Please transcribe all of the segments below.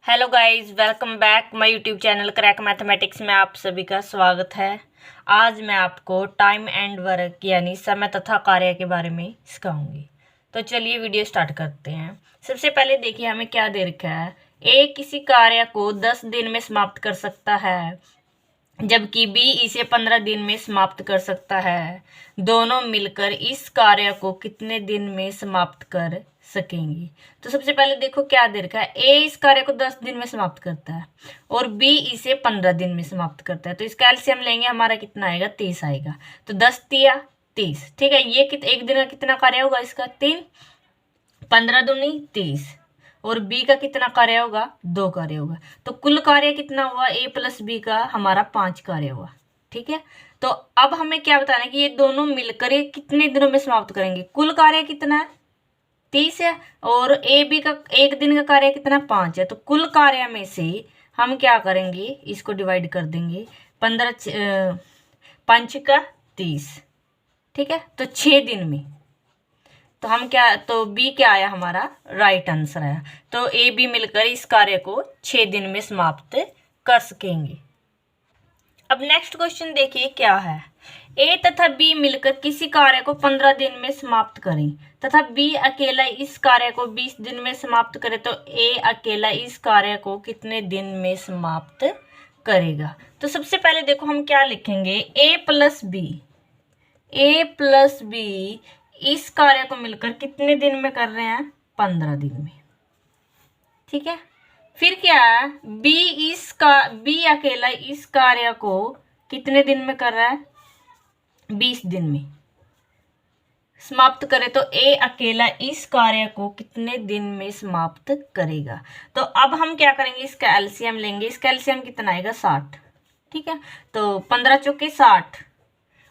Hello guys, welcome back my YouTube channel crack mathematics में आप सभी का स्वागत है। आज मैं आपको टाइम एंड वर्क यानी समय तथा कार्य के बारे में सिखाऊंगी। तो चलिए वीडियो स्टार्ट करते हैं। सबसे पहले देखिए हमें क्या दे रखा है। ए किसी कार्य को 10 दिन में समाप्त कर सकता है, जबकि बी इसे 15 दिन में समाप्त कर सकता है। दोनों मिलकर इस कार्य को कितने दिन में समाप्त कर सकेंगे। तो सबसे पहले देखो क्या दे रखा है। ए इस कार्य को 10 दिन में समाप्त करता है और बी इसे 15 दिन में समाप्त करता है। तो इसका एलसीएम लेंगे, हमारा कितना आएगा, 30 आएगा। तो 10 तिया 30, ठीक है। ये एक दिन का कितना कार्य होगा इसका, 3, 15 दूनी 30। और बी का कितना कार्य होगा, 2 कार्य होगा। तो कुल कार्य कितना हुआ, ए प्लस बी का हमारा 5 कार्य हुआ, ठीक है। तो अब हमें क्या बताना है कि ये दोनों मिलकर ये कितने दिनों में समाप्त करेंगे। कुल कार्य कितना है, 30 है, और ए बी का एक दिन का कार्य कितना, 5 है। तो कुल कार्य में से हम क्या करेंगे, इसको डिवाइड कर देंगे। 15 5 का 30, ठीक है। तो 6 दिन में, तो हम क्या, तो बी क्या आया हमारा, राइट आंसर आया। तो ए बी मिलकर इस कार्य को 6 दिन में समाप्त कर सकेंगे। अब नेक्स्ट क्वेश्चन देखिए क्या है। ए तथा बी मिलकर किसी कार्य को 15 दिन में समाप्त करें तथा बी अकेला इस कार्य को 20 दिन में समाप्त करे, तो ए अकेला इस कार्य को कितने दिन में समाप्त करेगा। तो सबसे पहले देखो हम क्या लिखेंगे, ए प्लस बी इस कार्य को मिलकर कितने दिन में कर रहे हैं, 15 दिन में, ठीक है। फिर क्या है, बी अकेला इस कार्य को कितने दिन में कर रहा है, 20 दिन में समाप्त करे, तो ए अकेला इस कार्य को कितने दिन में समाप्त करेगा। तो अब हम क्या करेंगे, इसका एलसीएम लेंगे। इसका एलसीएम कितना आएगा, 60, ठीक है। तो 15 चौके 60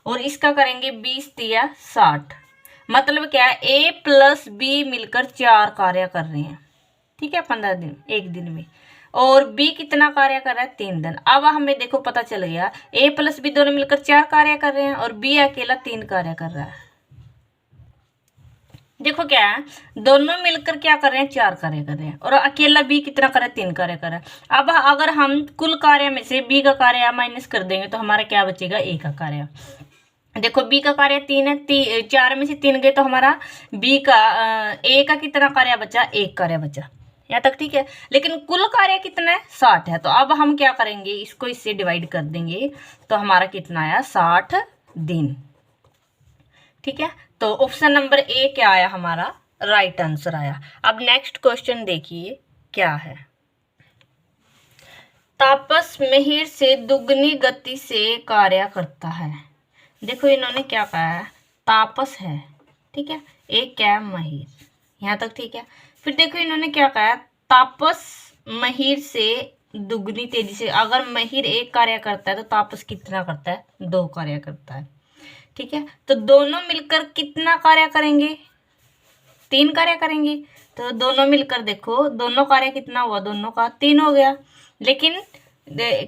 और इसका करेंगे 20 तिया 60। मतलब क्या है, ए प्लस बी मिलकर 4 कार्य कर रहे हैं, ठीक है, 15 दिन, एक दिन में। और बी कितना कार्य कर रहा है, 3 दिन। अब हमें देखो पता चल गया, ए प्लस बी दोनों मिलकर 4 कार्य कर रहे हैं और बी अकेला 3 कार्य कर रहा है। देखो क्या है, दोनों मिलकर क्या कर रहे हैं, 4 कार्य कर रहे हैं और अकेला बी कितना कर रहा है, 3 कार्य कर रहा है। अब अगर हम कुल कार्य में से बी का कार्य माइनस कर देंगे तो हमारा क्या बचेगा, ए का कार्य। देखो बी का कार्य 3 है, 4 में से 3 गए तो हमारा बी का ए का कितना कार्य बचा, 1 कार्य बचा। यहाँ तक ठीक है। लेकिन कुल कार्य कितना है, 60 है। तो अब हम क्या करेंगे, इसको इससे डिवाइड कर देंगे तो हमारा कितना आया, 60 दिन, ठीक है। तो ऑप्शन नंबर ए क्या आया हमारा, राइट आंसर आया। अब नेक्स्ट क्वेश्चन देखिए क्या है। तापस मिहिर से दुगनी गति से कार्य करता है। देखो इन्होंने क्या कहा है, तापस है, ठीक है, एक क्या है, महिर, यहाँ तक ठीक है। फिर देखो इन्होंने क्या कहा है, तापस महिर से दुगनी तेजी से। अगर महिर 1 कार्य करता है तो तापस कितना करता है, 2 कार्य करता है, ठीक है। तो दोनों मिलकर कितना कार्य करेंगे, 3 कार्य करेंगे। तो दोनों मिलकर देखो, दोनों कार्य कितना हुआ, दोनों का 3 हो गया। लेकिन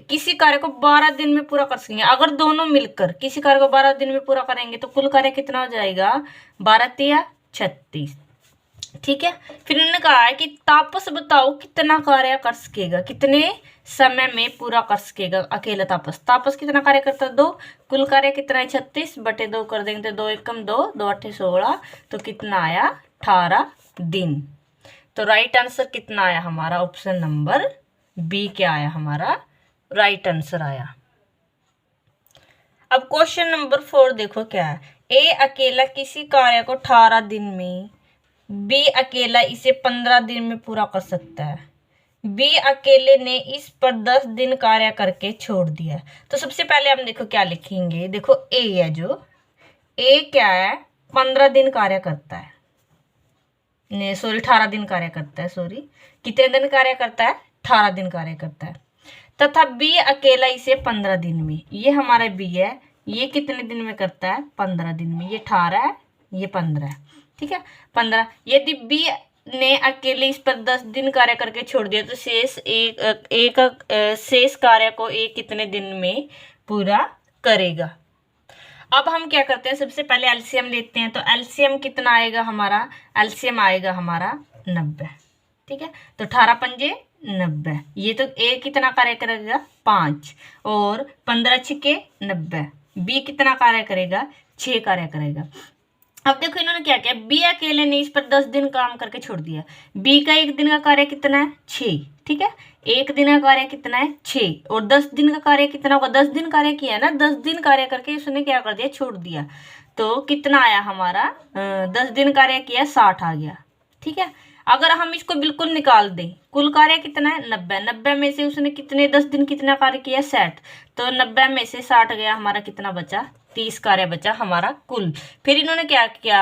किसी कार्य को 12 दिन में पूरा कर सकेंगे। अगर दोनों मिलकर किसी कार्य को 12 दिन में पूरा करेंगे तो कुल कार्य कितना हो जाएगा, 12 तिया 36, ठीक है। फिर उन्होंने कहा है कि तापस बताओ कितना कार्य कर सकेगा, कितने समय में पूरा कर सकेगा अकेला तापस कितना कार्य करता है, 2। कुल कार्य कितना है, 36 बटे 2 कर देंगे तो 2 एकम 2, 2 8 16। तो कितना आया, 18 दिन। तो राइट आंसर कितना आया हमारा, ऑप्शन नंबर बी क्या आया हमारा, राइट आंसर आया। अब क्वेश्चन नंबर 4 देखो क्या है। ए अकेला किसी कार्य को 18 दिन में, बी अकेला इसे 15 दिन में पूरा कर सकता है। बी अकेले ने इस पर 10 दिन कार्य करके छोड़ दिया। तो सबसे पहले हम देखो क्या लिखेंगे। देखो ए है, जो ए क्या है, 15 दिन कार्य करता है, नहीं सॉरी 18 दिन कार्य करता है, सॉरी कितने दिन कार्य करता है, 18 दिन कार्य करता है। तथा बी अकेला इसे 15 दिन में, ये हमारा बी है, ये कितने दिन में करता है, 15 दिन में। ये 18 है, ये 15 है, ठीक है, 15। यदि बी ने अकेले इस पर 10 दिन कार्य करके छोड़ दिया तो शेष कार्य को ए कितने दिन में पूरा करेगा। अब हम क्या करते हैं, सबसे पहले एलसीएम लेते हैं। तो एलसीएम कितना आएगा हमारा, एलसीएम आएगा हमारा 90, ठीक है। तो 18 पंजे 90। ये तो ए कितना कार्य करेगा 5 और 15 छिके 90। बी कितना कार्य करेगा 6 कार्य करेगा। अब देखो इन्होंने क्या किया, बी अकेले ने इस पर 10 दिन काम करके छोड़ दिया। बी का एक दिन का कार्य कितना है 6, ठीक है। एक दिन का कार्य कितना है 6 और 10 दिन का कार्य कितना होगा, 10 दिन कार्य किया है ना, 10 दिन कार्य करके उसने क्या कर दिया छोड़ दिया। तो कितना आया हमारा 10 दिन कार्य किया 60 आ गया, ठीक है। अगर हम इसको बिल्कुल निकाल दें, कुल कार्य कितना है 90, 90 में से उसने कितने 10 दिन कितना कार्य किया 60, तो 90 में से 60 गया, हमारा कितना बचा 30 कार्य बचा हमारा कुल। फिर इन्होंने क्या किया,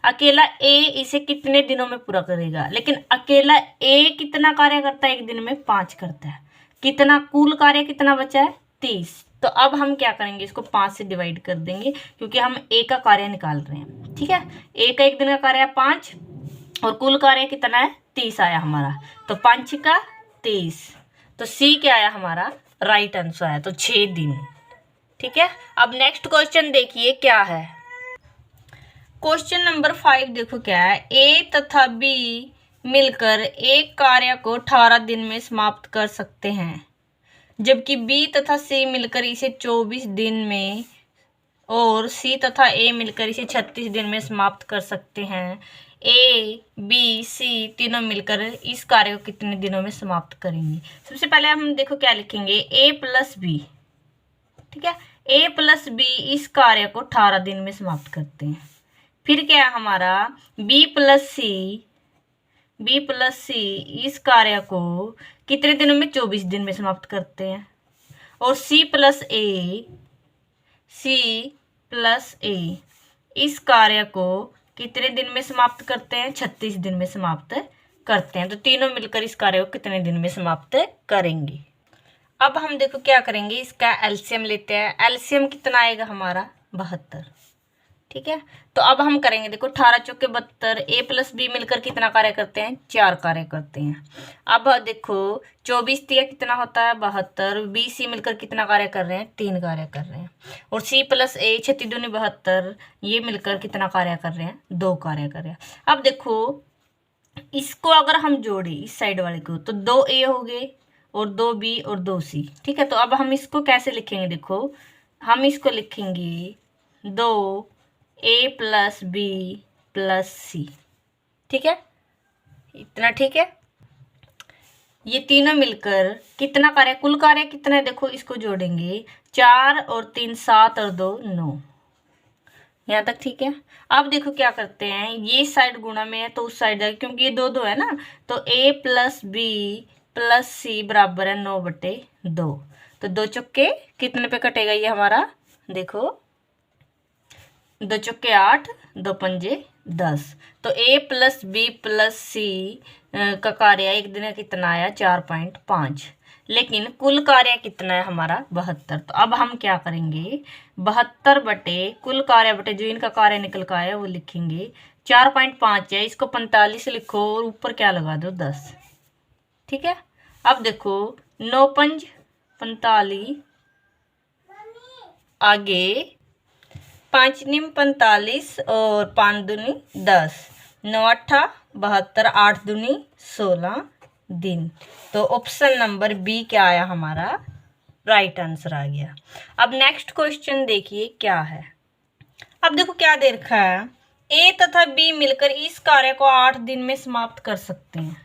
अकेला ए इसे कितने दिनों में पूरा करेगा, लेकिन अकेला ए कितना कार्य करता है एक दिन में 5 करता है। कितना कुल कार्य कितना बचा है 30। तो अब हम क्या करेंगे, इसको 5 से डिवाइड कर देंगे क्योंकि हम ए का कार्य निकाल रहे हैं, ठीक है। ए का एक दिन का कार्य है 5 और कुल कार्य कितना है 30 आया हमारा, तो 5 का 30। तो सी क्या आया हमारा राइट आंसर आया, तो 6 दिन, ठीक है। अब नेक्स्ट क्वेश्चन देखिए क्या है। क्वेश्चन नंबर 5 देखो क्या है, ए तथा बी मिलकर एक कार्य को 18 दिन में समाप्त कर सकते हैं, जबकि बी तथा सी मिलकर इसे 24 दिन में और सी तथा ए मिलकर इसे 36 दिन में समाप्त कर सकते हैं। ए बी सी तीनों मिलकर इस कार्य को कितने दिनों में समाप्त करेंगे। सबसे पहले हम देखो क्या लिखेंगे, ए प्लस बी, ठीक है। ए प्लस बी इस कार्य को 18 दिन में समाप्त करते हैं। फिर क्या है हमारा बी प्लस सी इस कार्य को कितने दिनों में 24 दिन में समाप्त करते हैं। और सी प्लस ए इस कार्य को कितने दिन में समाप्त करते हैं 36 दिन में समाप्त करते हैं। तो तीनों मिलकर इस कार्य को कितने दिन में समाप्त करेंगे। अब हम देखो क्या करेंगे, इसका एलसीएम लेते हैं। एलसीएम कितना आएगा हमारा 72, ठीक है। तो अब हम करेंगे देखो 18 चौके 72, ए प्लस बी मिलकर कितना कार्य करते हैं 4 कार्य करते हैं। अब देखो 24 दिया कितना होता है 72, बी सी मिलकर कितना कार्य कर रहे हैं 3 कार्य कर रहे हैं। और सी प्लस ए 36 दूनी 72, ये मिलकर कितना कार्य कर रहे हैं 2 कार्य कर रहे हैं। अब देखो इसको अगर हम जोड़े इस साइड वाले को तो 2 ए हो गए और 2 बी और 2 सी, ठीक है। तो अब हम इसको कैसे लिखेंगे, देखो हम इसको लिखेंगे 2 ए प्लस बी प्लस सी, ठीक है, इतना ठीक है। ये तीनों मिलकर कितना कार्य, कुल कार्य कितना है देखो इसको जोड़ेंगे 4 और 3 7 और 2 9, यहाँ तक ठीक है। अब देखो क्या करते हैं, ये साइड गुणा में है तो उस साइड जाएगा क्योंकि ये 2 2 है ना, तो ए प्लस बी प्लस सी बराबर है 9/2। तो 2 चौके कितने पे कटेगा ये हमारा, देखो 2 चौके 8, 2 पंजे 10। तो ए प्लस बी प्लस सी का कार्य एक दिन कितना आया 4.5, लेकिन कुल कार्य कितना है हमारा 72। तो अब हम क्या करेंगे 72 बटे कुल कार्य बटे जो इनका कार्य निकल का आया वो लिखेंगे। 4.5 है, इसको 45 लिखो और ऊपर क्या लगा दो 10, ठीक है। अब देखो 9 पंज 45, आगे 5 निम 45 और 5 दूनी 10, 9 अट्ठा 72, 8 दूनी 16 दिन। तो ऑप्शन नंबर बी क्या आया हमारा राइट आंसर आ गया। अब नेक्स्ट क्वेश्चन देखिए क्या है। अब देखो क्या दे रखा है, ए तथा बी मिलकर इस कार्य को 8 दिन में समाप्त कर सकते हैं।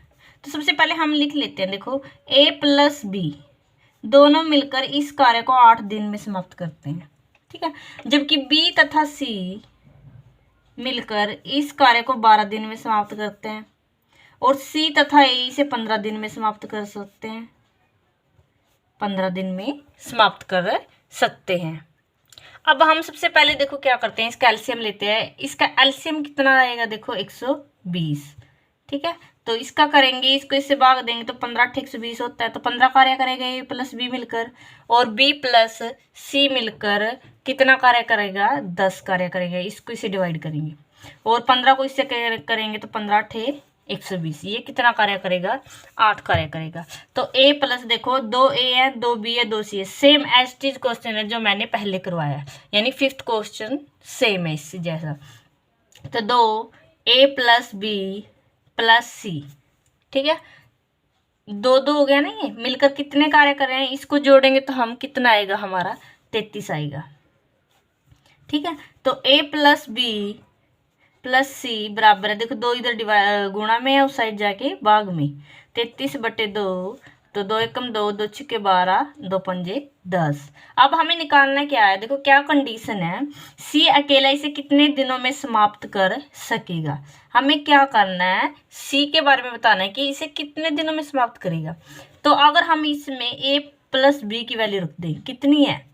तो सबसे पहले हम लिख लेते हैं, देखो ए प्लस बी दोनों मिलकर इस कार्य को 8 दिन में समाप्त करते हैं, ठीक है। जबकि बी तथा सी मिलकर इस कार्य को 12 दिन में समाप्त करते हैं और सी तथा ए इसे 15 दिन में समाप्त कर सकते हैं, 15 दिन में समाप्त कर सकते हैं। अब हम सबसे पहले देखो क्या करते हैं, इसका एलसीएम लेते हैं। इसका एलसीएम कितना आएगा देखो 120, ठीक है। तो इसका करेंगे, इसको इससे भाग देंगे तो 15 120 होता है, तो 15 कार्य करेगा ए प्लस बी मिलकर, और बी प्लस सी मिलकर कितना कार्य करेगा 10 कार्य करेगा। इसको इसे डिवाइड करेंगे और 15 को इससे करेंगे तो 15 8 120, ये कितना कार्य करेगा 8 कार्य करेगा। तो ए प्लस देखो 2 ए है 2 बी है 2 सी है, सेम एज टीज क्वेश्चन है जो मैंने पहले करवाया, यानी 5th क्वेश्चन सेम है इससे जैसा। तो 2 ए प्लस बी प्लस सी, ठीक है। दो दो हो गया ना, ये मिलकर कितने कार्य कर रहे हैं, इसको जोड़ेंगे तो हम कितना आएगा, हमारा 33 आएगा। ठीक है, तो a प्लस बी प्लस सी बराबर है, देखो दो इधर गुणा में है, उस साइड जाके भाग में, 33/2, तो 2 एकम 2, 2 छक्के 12, 2 पंजे 10। अब हमें निकालना क्या है, देखो क्या कंडीशन है, सी अकेला इसे कितने दिनों में समाप्त कर सकेगा। हमें क्या करना है, सी के बारे में बताना है कि इसे कितने दिनों में समाप्त करेगा। तो अगर हम इसमें a प्लस बी की वैल्यू रख दें, कितनी है,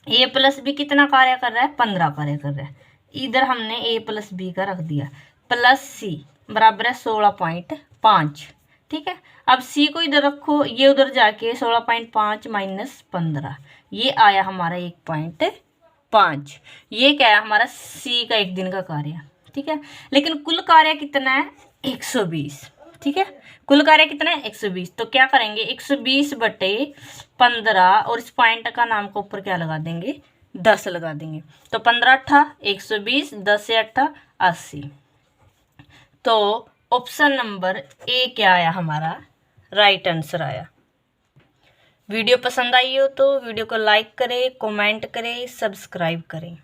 a प्लस बी कितना कार्य कर रहा है, 15 कार्य कर रहा है। इधर हमने a प्लस बी का रख दिया, प्लस सी बराबर है 16.5। ठीक है, अब c को इधर रखो, ये उधर जाके 16.5 माइनस 15, ये आया हमारा 1.5। ये क्या है, हमारा c का एक दिन का कार्य। ठीक है, लेकिन कुल कार्य कितना है, 120। ठीक है, कुल कार्य कितना है, 120। तो क्या करेंगे, 120/15, और इस पॉइंट का नाम को ऊपर क्या लगा देंगे, 10 लगा देंगे। तो 15×8 120, 10 से 8 80। तो ऑप्शन नंबर ए क्या आया, हमारा राइट आंसर आया। वीडियो पसंद आई हो तो वीडियो को लाइक करें, कमेंट करें, सब्सक्राइब करें।